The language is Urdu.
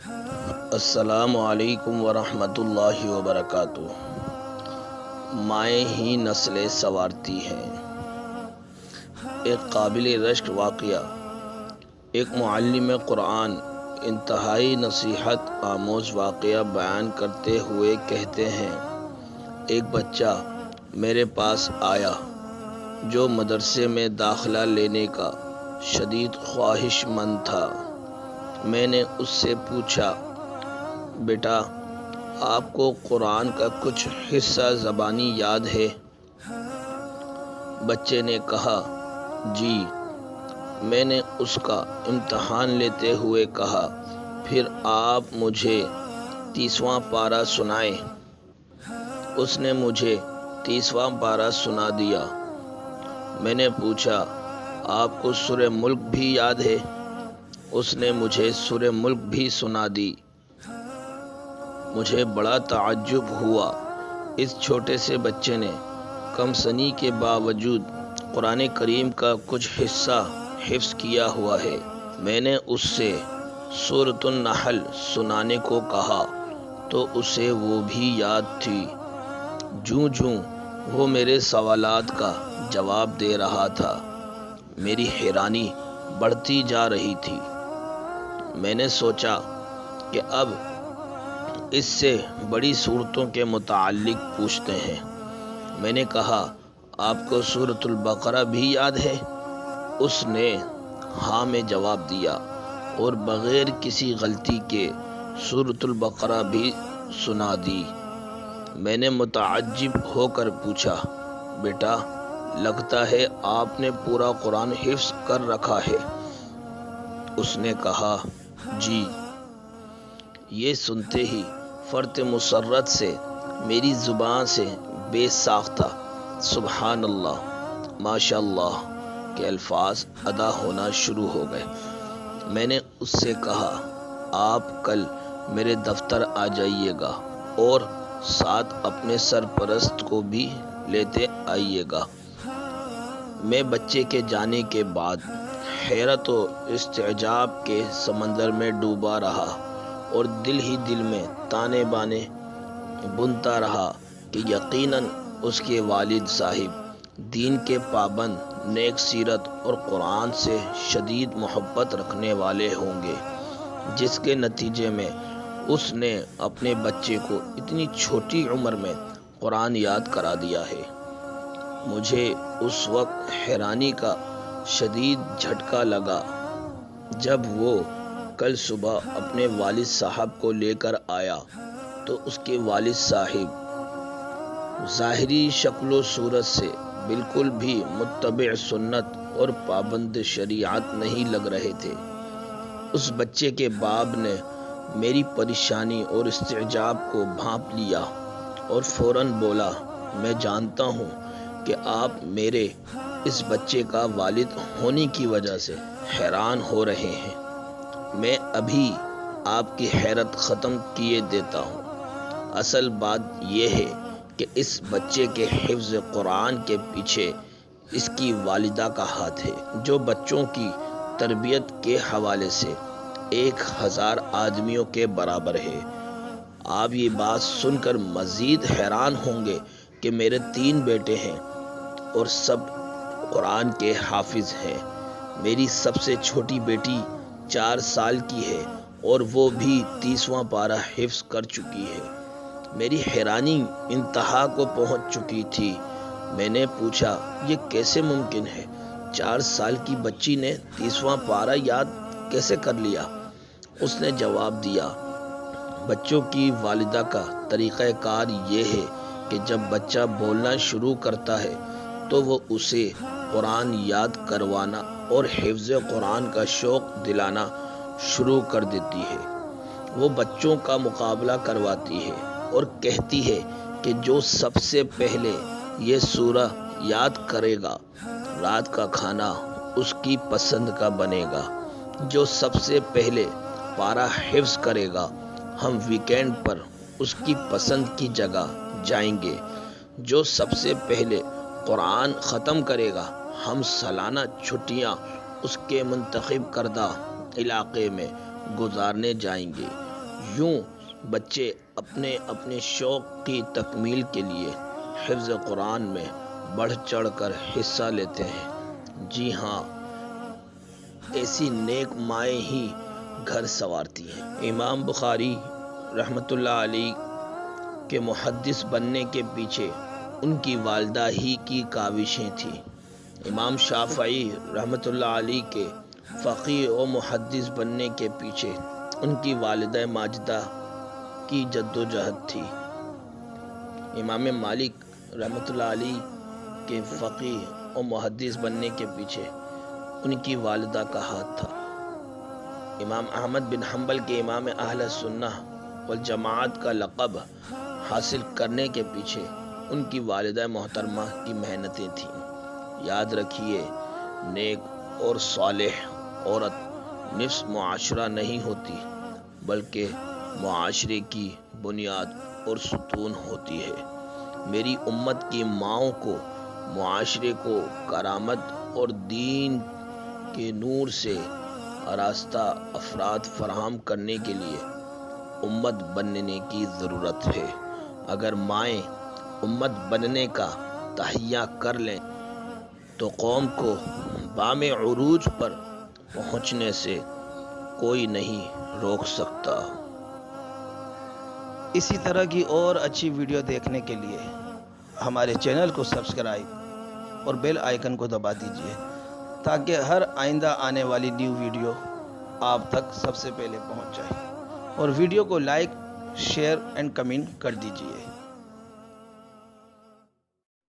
السلام علیکم ورحمۃ اللہ وبرکاتہ۔ مائیں ہی نسلیں سنوارتی ہیں۔ ایک قابل رشک واقعہ۔ ایک معلم قرآن انتہائی نصیحت آموز واقعہ بیان کرتے ہوئے کہتے ہیں، ایک بچہ میرے پاس آیا جو مدرسے میں داخلہ لینے کا شدید خواہش مند تھا۔ میں نے اس سے پوچھا، بیٹا آپ کو قرآن کا کچھ حصہ زبانی یاد ہے؟ بچے نے کہا، جی۔ میں نے اس کا امتحان لیتے ہوئے کہا، پھر آپ مجھے 30واں پارہ سنائیں۔ اس نے مجھے 30واں پارہ سنا دیا۔ میں نے پوچھا، آپ کو سورہ ملک بھی یاد ہے؟ اس نے مجھے سورہ ملک بھی سنا دی۔ مجھے بڑا تعجب ہوا، اس چھوٹے سے بچے نے کم سنی کے باوجود قرآن کریم کا کچھ حصہ حفظ کیا ہوا ہے۔ میں نے اس سے سورۃ النحل سنانے کو کہا تو اسے وہ بھی یاد تھی۔ جوں وہ میرے سوالات کا جواب دے رہا تھا، میری حیرانی بڑھتی جا رہی تھی۔ میں نے سوچا کہ اب اس سے بڑی صورتوں کے متعلق پوچھتے ہیں۔ میں نے کہا، آپ کو سورۃ البقرہ بھی یاد ہے؟ اس نے ہاں میں جواب دیا اور بغیر کسی غلطی کے سورۃ البقرہ بھی سنا دی۔ میں نے متعجب ہو کر پوچھا، بیٹا لگتا ہے آپ نے پورا قرآن حفظ کر رکھا ہے۔ اس نے کہا، جی۔ یہ سنتے ہی فرط مسرت سے میری زبان سے بے ساختہ سبحان اللہ، ماشاء اللہ کے الفاظ ادا ہونا شروع ہو گئے۔ میں نے اس سے کہا، آپ کل میرے دفتر آ جائیے گا اور ساتھ اپنے سرپرست کو بھی لیتے آئیے گا۔ میں بچے کے جانے کے بعد حیرت و استعجاب کے سمندر میں ڈوبا رہا اور دل ہی دل میں تانے بانے بنتا رہا کہ یقیناً اس کے والد صاحب دین کے پابند، نیک سیرت اور قرآن سے شدید محبت رکھنے والے ہوں گے، جس کے نتیجے میں اس نے اپنے بچے کو اتنی چھوٹی عمر میں قرآن یاد کرا دیا ہے۔ مجھے اس وقت حیرانی کا شدید جھٹکا لگا جب وہ کل صبح اپنے والد صاحب کو لے کر آیا تو اس کے والد صاحب ظاہری شکل و صورت سے بالکل بھی متبع سنت اور پابند شریعت نہیں لگ رہے تھے۔ اس بچے کے باپ نے میری پریشانی اور استعجاب کو بھانپ لیا اور فوراً بولا، میں جانتا ہوں کہ آپ میرے اس بچے کا والد ہونے کی وجہ سے حیران ہو رہے ہیں۔ میں ابھی آپ کی حیرت ختم کیے دیتا ہوں۔ اصل بات یہ ہے کہ اس بچے کے حفظ قرآن کے پیچھے اس کی والدہ کا ہاتھ ہے، جو بچوں کی تربیت کے حوالے سے 1000 آدمیوں کے برابر ہے۔ آپ یہ بات سن کر مزید حیران ہوں گے کہ میرے 3 بیٹے ہیں اور سب قرآن کے حافظ ہیں۔ میری سب سے چھوٹی بیٹی 4 سال کی ہے اور وہ بھی 30واں پارہ حفظ کر چکی ہے۔ میری حیرانی انتہا کو پہنچ چکی تھی۔ میں نے پوچھا، یہ کیسے ممکن ہے؟ 4 سال کی بچی نے 30واں پارہ یاد کیسے کر لیا؟ اس نے جواب دیا، بچوں کی والدہ کا طریقہ کار یہ ہے کہ جب بچہ بولنا شروع کرتا ہے تو وہ اسے قرآن یاد کروانا اور حفظ قرآن کا شوق دلانا شروع کر دیتی ہے۔ وہ بچوں کا مقابلہ کرواتی ہے اور کہتی ہے کہ جو سب سے پہلے یہ سورہ یاد کرے گا رات کا کھانا اس کی پسند کا بنے گا، جو سب سے پہلے پارہ حفظ کرے گا ہم ویکینڈ پر اس کی پسند کی جگہ جائیں گے، جو سب سے پہلے قرآن ختم کرے گا ہم سالانہ چھٹیاں اس کے منتخب کردہ علاقے میں گزارنے جائیں گے، یوں بچے اپنے اپنے شوق کی تکمیل کے لیے حفظ قرآن میں بڑھ چڑھ کر حصہ لیتے ہیں۔ جی ہاں، ایسی نیک مائیں ہی گھر سنوارتی ہیں۔ امام بخاری رحمۃ اللہ علیہ کے محدث بننے کے پیچھے ان کی والدہ ہی کی کاوشیں تھیں۔ امام شافعی رحمۃ اللہ علیہ کے فقیہ و محدث بننے کے پیچھے ان کی والدہ ماجدہ کی جدوجہد تھی۔ امام مالک رحمۃ اللہ علیہ کے فقیہ و محدث بننے کے پیچھے ان کی والدہ کا ہاتھ تھا۔ امام احمد بن حنبل کے امام اہل سنہ والجماعت کا لقب حاصل کرنے کے پیچھے ان کی والدہ محترمہ کی محنتیں تھیں۔ یاد رکھیے، نیک اور صالح عورت نفس معاشرہ نہیں ہوتی، بلکہ معاشرے کی بنیاد اور ستون ہوتی ہے۔ میری امت کی ماؤں کو معاشرے کو کرامت اور دین کے نور سے آراستہ افراد فراہم کرنے کے لیے امت بننے کی ضرورت ہے۔ اگر مائیں امت بننے کا تہیہ کر لیں تو قوم کو بام عروج پر پہنچنے سے کوئی نہیں روک سکتا۔ اسی طرح کی اور اچھی ویڈیو دیکھنے کے لیے ہمارے چینل کو سبسکرائب اور بیل آئیکن کو دبا دیجیے تاکہ ہر آئندہ آنے والی نیو ویڈیو آپ تک سب سے پہلے پہنچ جائے، اور ویڈیو کو لائک، شیئر اینڈ کمنٹ کر دیجیے۔